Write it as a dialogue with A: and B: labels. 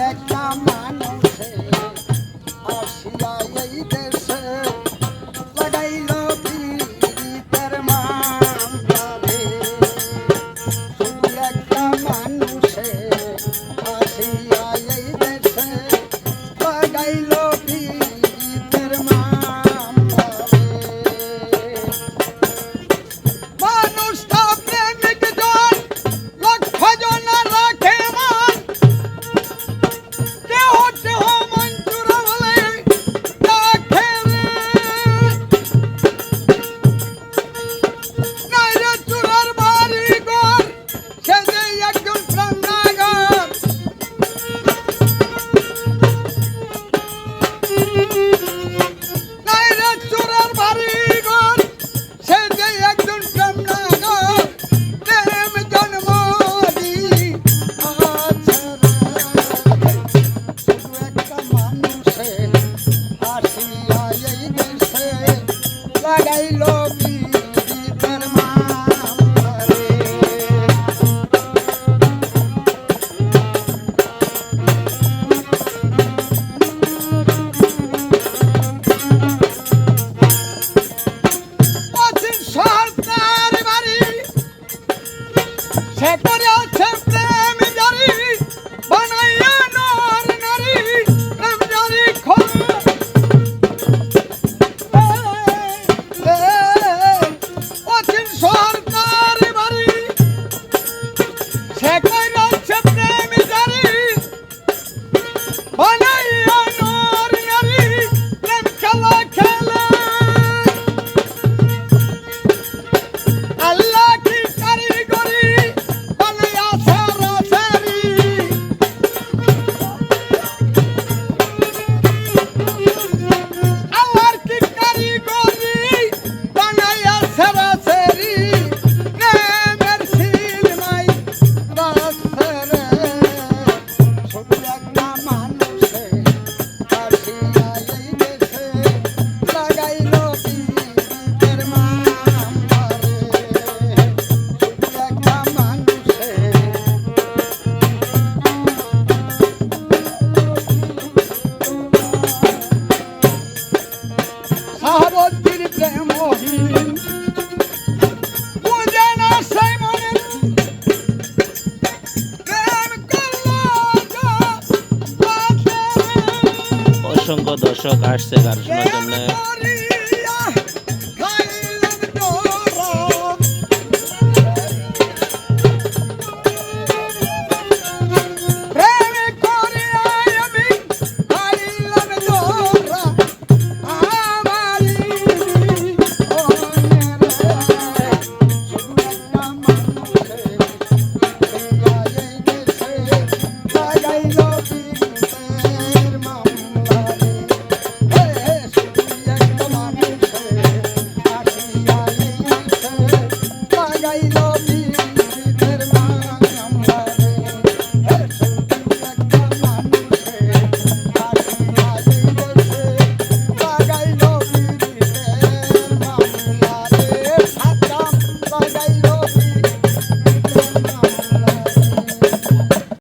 A: একটা মানুষে আসিয়া এই দেশে লাগাইল পীড়িতের মামলারে শুধু একটা মানুষে আসিয়া এই দেশে লাগাইল পীড়িতের মামলারে মানুষটা প্রেমিক জন লক্ষ জন রাখে মান কেহ কেহ মঞ্জুর বলে রাখে নাইরে চুরার বাড়ি ঘর সে যে একজন প্রাণনাগর নাইরে চুরার বাড়ি ঘর সে যে একজন প্রাণনাগর প্রেম জন্ম দি আছে শুধু একটা মানুষে আসিয়া এই দেশে লাগাইল পীড়িতের মামলারে অচিন সরকার বাড়ি সে করে আছে প্রেম জারি বানাইয়া নর নারী প্রেম জারি অচিন সরকার বাড়ি সে করে আছে প্রেম জারি বানাইয়া নর নারী প্রেম খেলা খেলে আল্লাহ কি কারিগরি বানায়া সারা সারি আল্লাহর কি কারিগরি বানায়া সারা সারি প্রেমের সিলমাই রাসরে শুধু একটা মানুষে আসিয়া এই দেশে লাগাইল পীড়িতের মামলারে শুধু একটা মানুষে সাহাবতীর প্রেমহীন বুঝে না সেই মনে প্রেম করলো
B: অসংখ্য দর্শক আসছে গান শোনার জন্য।
A: প্রেম করি